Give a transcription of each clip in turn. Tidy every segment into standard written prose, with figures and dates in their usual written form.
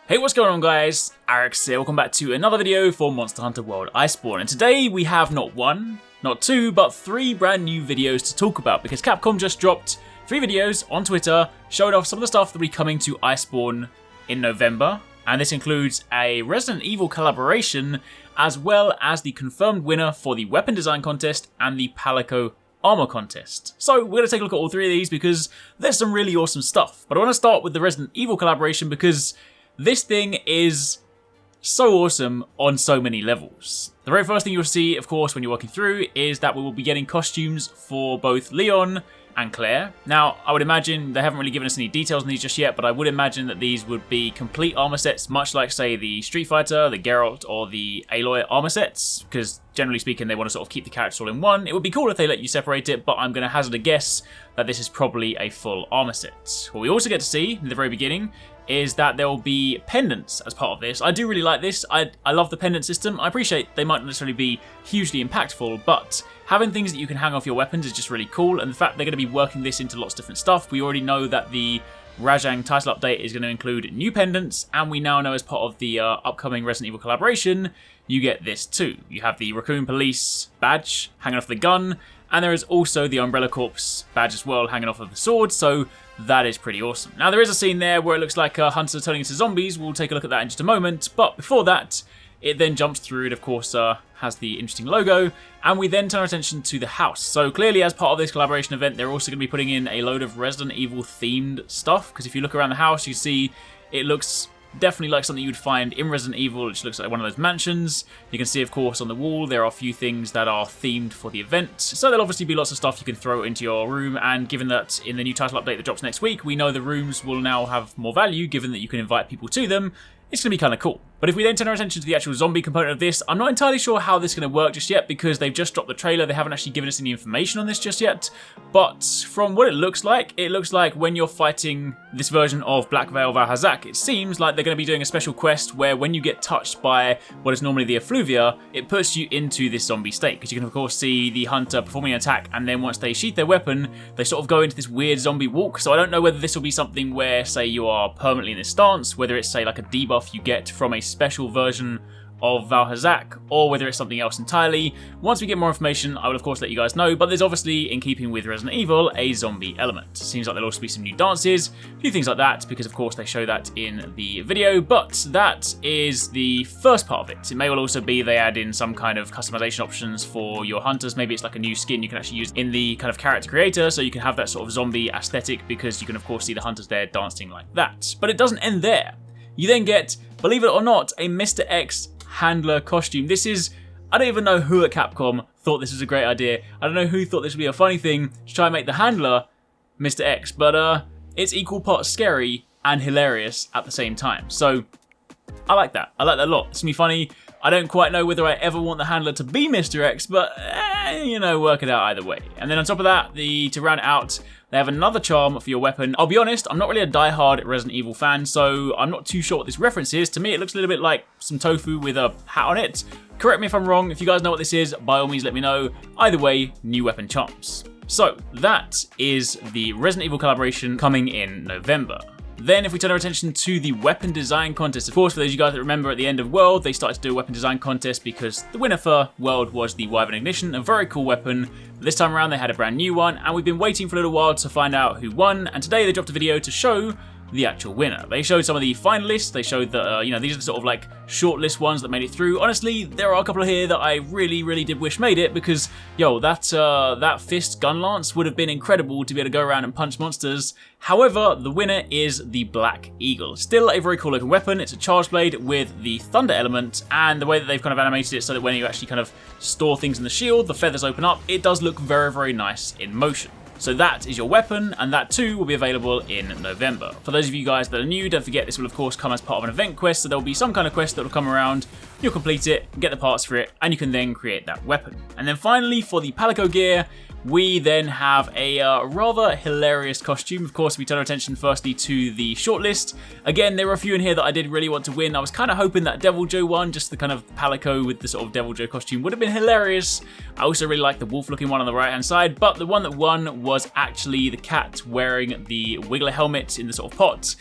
Hey, what's going on guys? Arekkz here, welcome back to another video for Monster Hunter World Iceborne, and today we have not one, not two, but three brand new videos to talk about because Capcom just dropped 3 videos on Twitter showing off some of the stuff that will be coming to Iceborne in November, and this includes a Resident Evil collaboration as well as the confirmed winner for the weapon design contest and the Palico armor contest. So we're going to take a look at all 3 of these because there's some really awesome stuff, but I want to start with the Resident Evil collaboration because this thing is so awesome on so many levels. The very first thing you'll see, of course, when you're working through is that we will be getting costumes for both Leon and Claire. Now, I would imagine, they haven't really given us any details on these just yet, but I would imagine that these would be complete armor sets, much like, say, the Street Fighter, the Geralt, or the Aloy armor sets, because generally speaking, they want to sort of keep the characters all in one. It would be cool if they let you separate it, but I'm going to hazard a guess that this is probably a full armor set. What we also get to see in the very beginning is that there will be pendants as part of this. I do really like this. I love the pendant system. I appreciate they might not necessarily be hugely impactful, but having things that you can hang off your weapons is just really cool, and the fact they're going to be working this into lots of different stuff. We already know that the Rajang title update is going to include new pendants, and we now know as part of the upcoming Resident Evil collaboration, you get this too. You have the Raccoon Police badge hanging off the gun, and there is also the Umbrella Corps badge as well hanging off of the sword, so that is pretty awesome. Now there is a scene there where it looks like hunters turning into zombies. We'll take a look at that in just a moment, but before that, it then jumps through. It of course has the interesting logo, and we then turn our attention to the house. So clearly as part of this collaboration event, they're also going to be putting in a load of Resident Evil themed stuff, because if you look around the house, you see it looks definitely like something you'd find in Resident Evil, which looks like one of those mansions. You can see, of course, on the wall, there are a few things that are themed for the event. So there'll obviously be lots of stuff you can throw into your room, and given that in the new title update that drops next week, we know the rooms will now have more value, given that you can invite people to them. It's going to be kind of cool. But if we then turn our attention to the actual zombie component of this, I'm not entirely sure how this is going to work just yet because they've just dropped the trailer. They haven't actually given us any information on this just yet. But from what it looks like when you're fighting this version of Black Veil Valhazak, it seems like they're going to be doing a special quest where when you get touched by what is normally the effluvia, it puts you into this zombie state. Because you can of course see the hunter performing an attack, and then once they sheath their weapon, they sort of go into this weird zombie walk. So I don't know whether this will be something where, say, you are permanently in this stance, whether it's, say, like a debuff you get from a special version of Valhazak, or whether it's something else entirely. Once we get more information, I will of course let you guys know, but there's obviously, in keeping with Resident Evil, a zombie element. Seems like there'll also be some new dances, a few things like that, because of course they show that in the video, but that is the first part of it. It may well also be they add in some kind of customization options for your hunters. Maybe it's like a new skin you can actually use in the kind of character creator, so you can have that sort of zombie aesthetic, because you can of course see the hunters there dancing like that. But it doesn't end there. You then get, believe it or not, a Mr. X handler costume. This is, I don't even know who at Capcom thought this was a great idea. I don't know who thought this would be a funny thing to try and make the handler Mr. X, but it's equal parts scary and hilarious at the same time. So I like that. I like that a lot. It's gonna be funny. I don't quite know whether I ever want the handler to be Mr. X, but you know, work it out either way. And then on top of that, to round it out, they have another charm for your weapon. I'll be honest, I'm not really a die-hard Resident Evil fan, so I'm not too sure what this reference is. To me, it looks a little bit like some tofu with a hat on it. Correct me if I'm wrong. If you guys know what this is, by all means let me know. Either way, new weapon charms. So that is the Resident Evil collaboration coming in November. Then if we turn our attention to the weapon design contest, of course, for those of you guys that remember at the end of World, they started to do a weapon design contest because the winner for World was the Wyvern Ignition, a very cool weapon. But this time around they had a brand new one, and we've been waiting for a little while to find out who won, and today they dropped a video to show the actual winner. They showed some of the finalists. They showed that, you know, these are the sort of like shortlist ones that made it through. Honestly, there are a couple here that I really did wish made it because, yo, that fist gun lance would have been incredible to be able to go around and punch monsters. However, the winner is the Black Eagle. Still a very cool looking weapon. It's a charge blade with the thunder element, and the way that they've kind of animated it so that when you actually kind of store things in the shield, the feathers open up. It does look very nice in motion. So that is your weapon, and that too will be available in November. For those of you guys that are new, don't forget this will of course come as part of an event quest, so there will be some kind of quest that will come around, you'll complete it, get the parts for it, and you can then create that weapon. And then finally, for the Palico gear, we then have a rather hilarious costume. Of course, we turn our attention firstly to the shortlist. Again, there were a few in here that I did really want to win. I was kind of hoping that Devil Joe one, just the kind of Palico with the sort of Devil Joe costume, would have been hilarious. I also really like the wolf looking one on the right hand side, but the one that won was actually the cat wearing the Wiggler helmet in the sort of pot.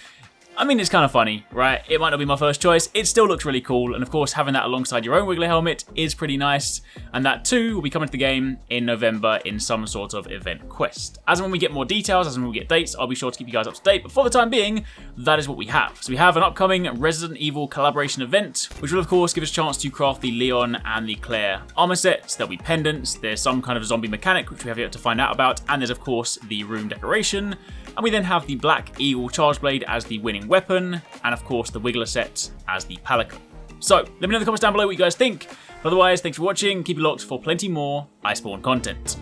I mean, it's kind of funny, right? It might not be my first choice. It still looks really cool. And of course, having that alongside your own Wiggler helmet is pretty nice. And that too will be coming to the game in November in some sort of event quest. As and when we get more details, as and when we get dates, I'll be sure to keep you guys up to date. But for the time being, that is what we have. So we have an upcoming Resident Evil collaboration event, which will of course give us a chance to craft the Leon and the Claire armor sets. There'll be pendants. There's some kind of zombie mechanic, which we have yet to find out about. And there's of course the room decoration. And we then have the Black Eagle Charge Blade as the winning weapon, and of course the Wiggler set as the Palico. So, let me know in the comments down below what you guys think. But otherwise, thanks for watching, keep it locked for plenty more Iceborne content.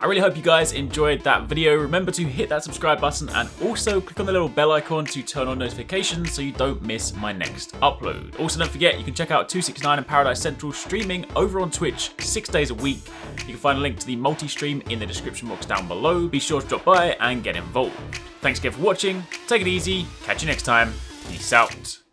I really hope you guys enjoyed that video. Remember to hit that subscribe button and also click on the little bell icon to turn on notifications so you don't miss my next upload. Also, don't forget, you can check out 269 and Paradise Central streaming over on Twitch 6 days a week. You can find a link to the multi-stream in the description box down below. Be sure to drop by and get involved. Thanks again for watching, take it easy, catch you next time, peace out.